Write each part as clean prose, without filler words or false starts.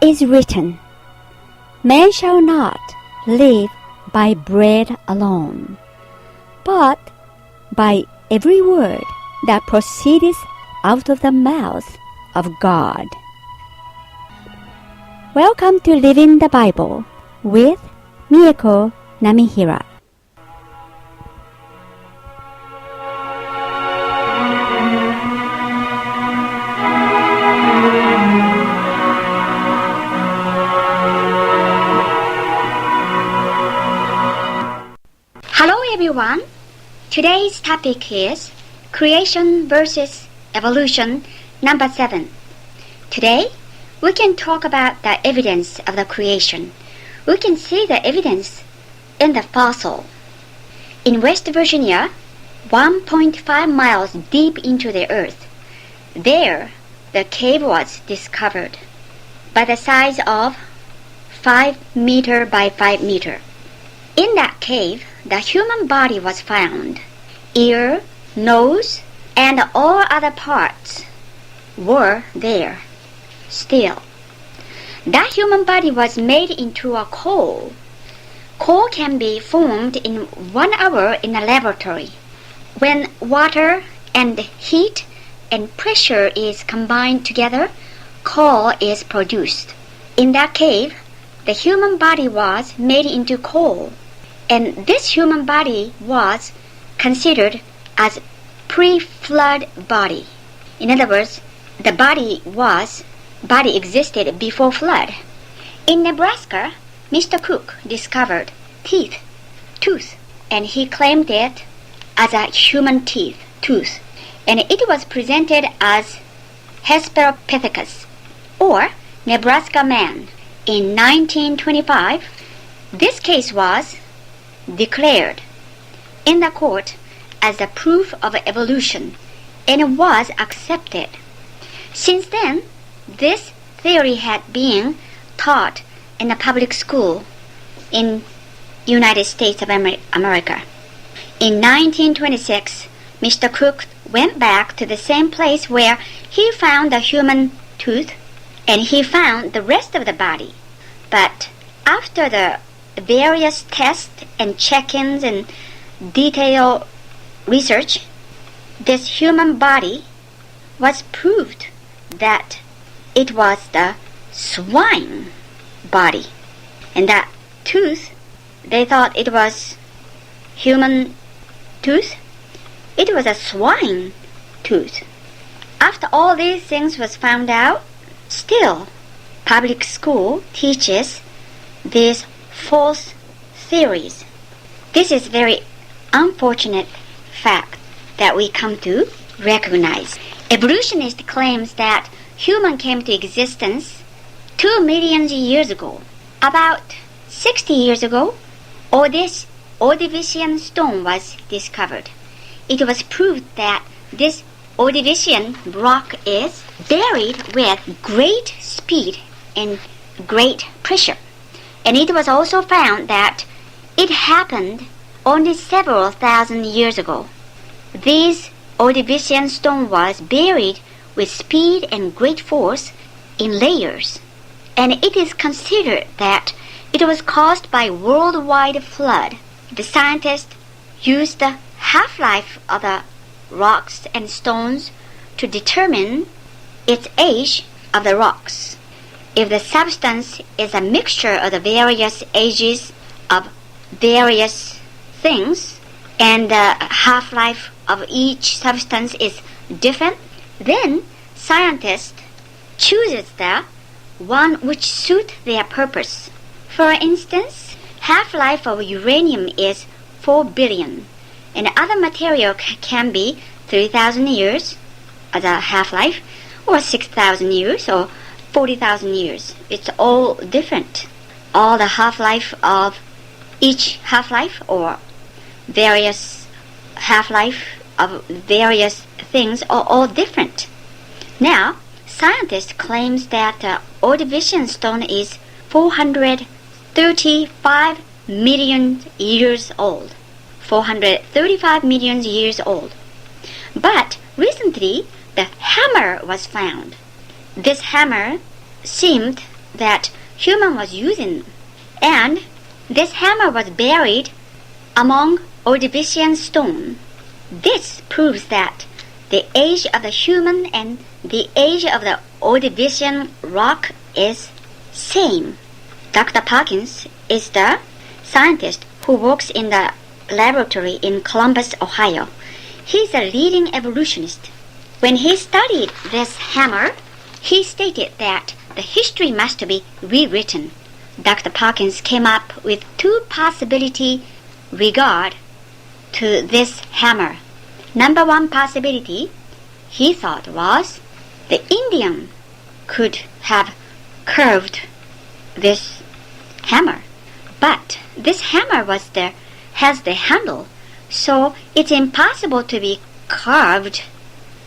is written, Man shall not live by bread alone, but by every word that proceedeth out of the mouth of God. Welcome to Living the Bible with Mieko Namihira. Hello everyone. Today's topic is Creation versus Evolution, number 7. Today, we can talk about the evidence of the creation. We can see the evidence in the fossil. In West Virginia, 1.5 miles deep into the earth, there the cave was discovered by the size of 5 meter by 5 meter. In that cave, the human body was found. Ear, nose, and all other parts were there still. That human body was made into a coal. Coal can be formed in 1 hour in a laboratory. When water and heat and pressure is combined together, coal is produced. In that cave, the human body was made into coal. And this human body was considered as pre-flood body. In other words, the body existed before flood. In Nebraska, Mr. Cook discovered tooth, and he claimed it as a human tooth, and it was presented as Hesperopithecus, or Nebraska man. In 1925, this case was declared in the court as a proof of evolution and was accepted. Since then, this theory had been taught in a public school in United States of America. In 1926, Mr. Cook went back to the same place where he found the human tooth, and he found the rest of the body. But after the various tests and check-ins and detailed research, this human body was proved that it was the swine body. And that tooth, they thought it was human tooth. It was a swine tooth. After all these things was found out, still public school teaches these false theories. This is very unfortunate fact that we come to recognize. Evolutionist claims that human came to existence 2 million years ago. About 60 years ago, this Ordovician stone was discovered. It was proved that this Ordovician rock is buried with great speed and great pressure. And it was also found that it happened only several thousand years ago. This Ordovician stone was buried with speed and great force in layers, and it is considered that it was caused by worldwide flood. The scientists used the half-life of the rocks and stones to determine its age of the rocks. If the substance is a mixture of the various ages of various things, and the half-life of each substance is different, then scientists choose the one which suits their purpose. For instance, half-life of uranium is 4 billion, and other material can be 3,000 years as a half-life, or 6,000 years, or 40,000 years. It's all different. All the half-life of each half-life or various half-life of various things are all different. Now, scientists claims that the Ordovician stone is 435 million years old. 435 million years old. But recently, the hammer was found. This hammer seemed that human was using, and this hammer was buried among Ordovician stone. This proves that the age of the human and the age of the Ordovician rock is same. Dr. Parkins is the scientist who works in the laboratory in Columbus, Ohio. He's a leading evolutionist. When he studied this hammer, he stated that the history must be rewritten. Dr. Parkins came up with two possibilities regard to this hammer. Number one possibility, he thought, was the Indian could have curved this hammer. But this hammer has the handle, so it's impossible to be carved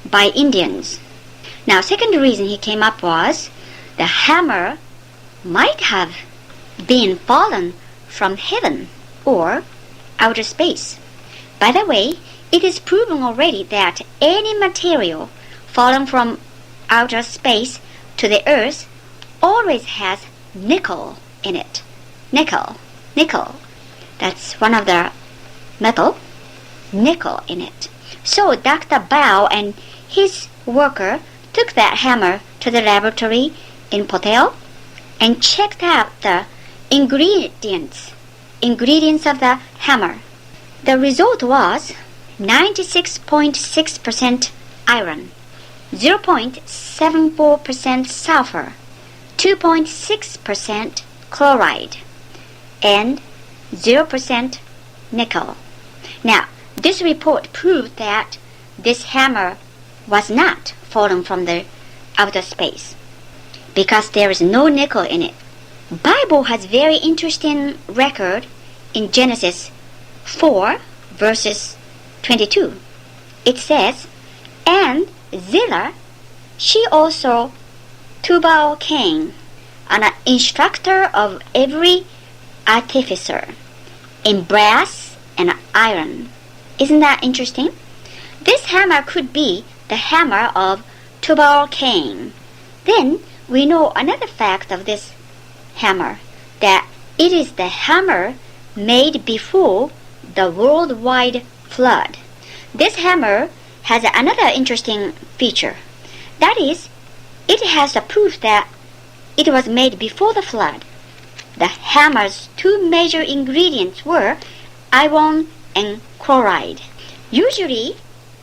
by Indians. Now, second reason he came up was the hammer might have been fallen from heaven or outer space. By the way, it is proven already that any material fallen from outer space to the earth always has nickel in it. Nickel. That's one of the metal. Nickel in it. So Dr. Bao and his worker took that hammer to the laboratory in Potel and checked out the ingredients of the hammer. The result was 96.6% iron, 0.74% sulfur, 2.6% chloride, and 0% nickel. Now, this report proved that this hammer was not fallen from the outer space because there is no nickel in it. Bible has very interesting record in Genesis 4 verses 22. It says, "And Zillah, she also Tubal Cain, an instructor of every artificer in brass and iron." Isn't that interesting? This hammer could be the hammer of Tubal Cain. Then we know another fact of this hammer, that it is the hammer made before the worldwide flood. This hammer has another interesting feature. That is, it has a proof that it was made before the flood. The hammer's two major ingredients were iron and chloride. Usually,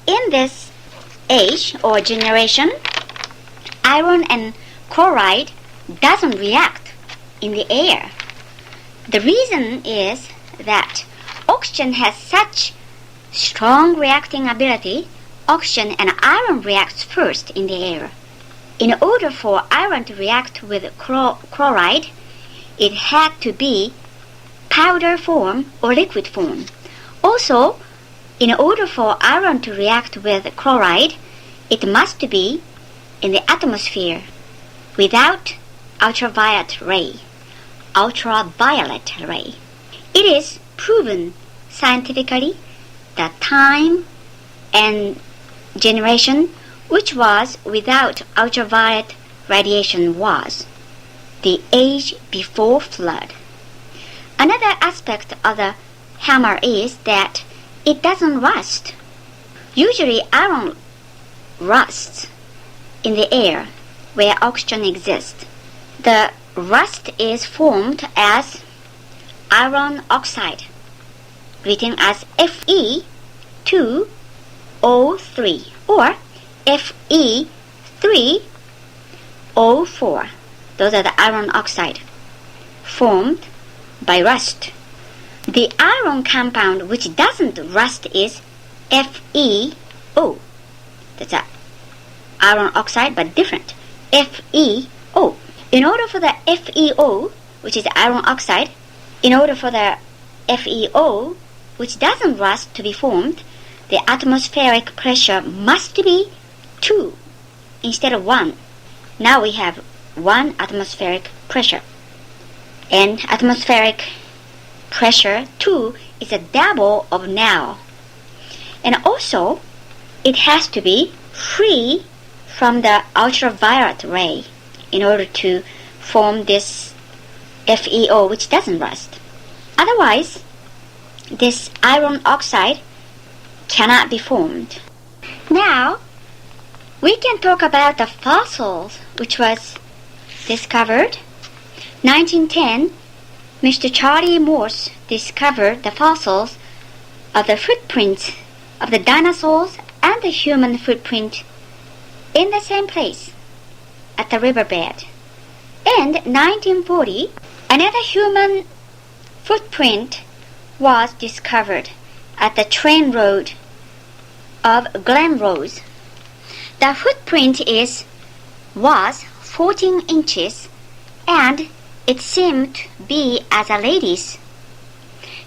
in this age or generation, iron and chloride doesn't react in the air. The reason is that oxygen has such strong reacting ability. Oxygen and iron reacts first in the air. In order for iron to react with chloride, it had to be powder form or liquid form. Also, in order for iron to react with chloride, it must be in the atmosphere without ultraviolet ray. It is proven scientifically that time and generation which was without ultraviolet radiation was the age before flood. Another aspect of the hammer is that it doesn't rust. Usually iron rusts in the air where oxygen exists. The rust is formed as iron oxide, written as Fe2O3 or Fe3O4. Those are the iron oxide formed by rust. The iron compound which doesn't rust is FeO. That's an iron oxide but different. FeO. In order for the FeO, which is iron oxide, in order for the FeO, which doesn't rust, to be formed, the atmospheric pressure must be 2 instead of 1. Now we have 1 atmospheric pressure. And atmospheric pressure 2 is a double of now. And also, it has to be free from the ultraviolet ray in order to form this FeO, which doesn't rust. Otherwise, this iron oxide cannot be formed. Now, we can talk about the fossils which was discovered. 1910, Mr. Charlie Morse discovered the fossils of the footprints of the dinosaurs and the human footprint in the same place at the riverbed. And 1940, another human footprint was discovered at the train road of Glen Rose. The footprint was 14 inches, and it seemed to be as a lady's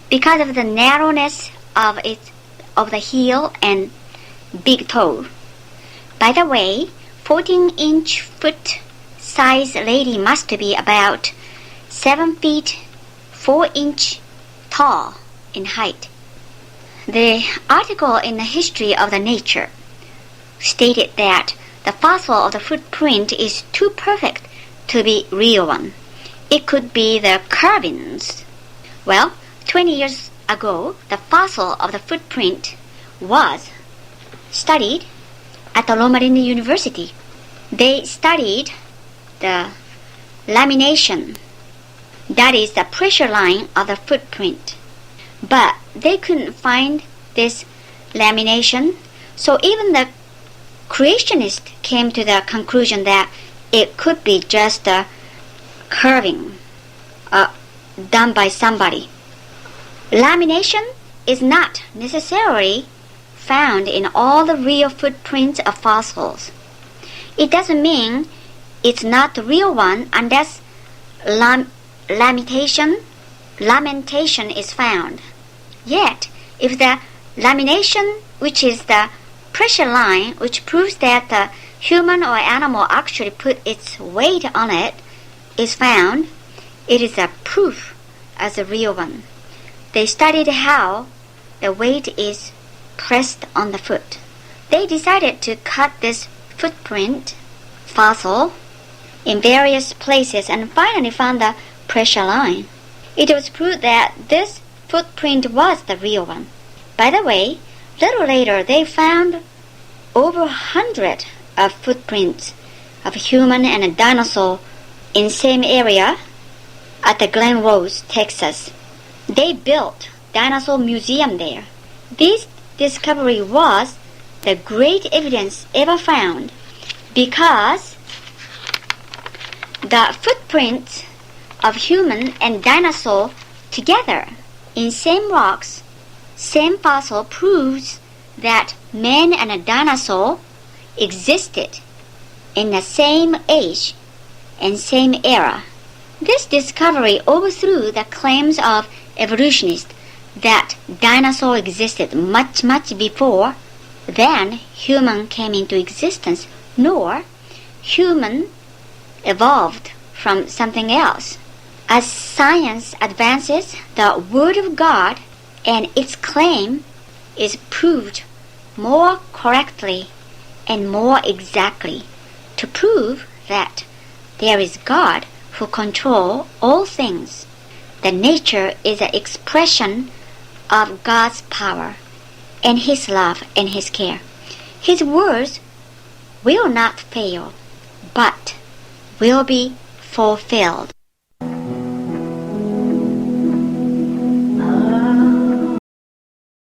because of the narrowness of the heel and big toe. By the way, 14-inch foot size lady must be about 7 feet 4 inch tall in height. The article in the History of the Nature stated that the fossil of the footprint is too perfect to be real one. It could be the carvings. Well, 20 years ago, the fossil of the footprint was studied at the Loma Linda University. They studied the lamination, that is the pressure line of the footprint. But they couldn't find this lamination, so even the creationists came to the conclusion that it could be just a curving done by somebody. Lamination is not necessarily found in all the real footprints of fossils. It doesn't mean it's not the real one unless lamentation is found. Yet, if the lamination, which is the pressure line, which proves that the human or animal actually put its weight on it, is found, it is a proof as a real one. They studied how the weight is pressed on the foot. They decided to cut this footprint fossil in various places and finally found the pressure line. It was proved that this footprint was the real one. By the way, little later they found over 100 of footprints of a human and a dinosaur in same area at the Glen Rose, Texas. They built dinosaur museum there. This discovery was the great evidence ever found because the footprints of human and dinosaur together in same rocks, same fossil proves that man and a dinosaur existed in the same age and same era. This discovery overthrew the claims of evolutionists that dinosaur existed much before then human came into existence, nor human evolved from something else. As science advances, the Word of God and its claim is proved more correctly and more exactly to prove that there is God who controls all things. The nature is an expression of God's power and His love and His care. His words will not fail, but will be fulfilled.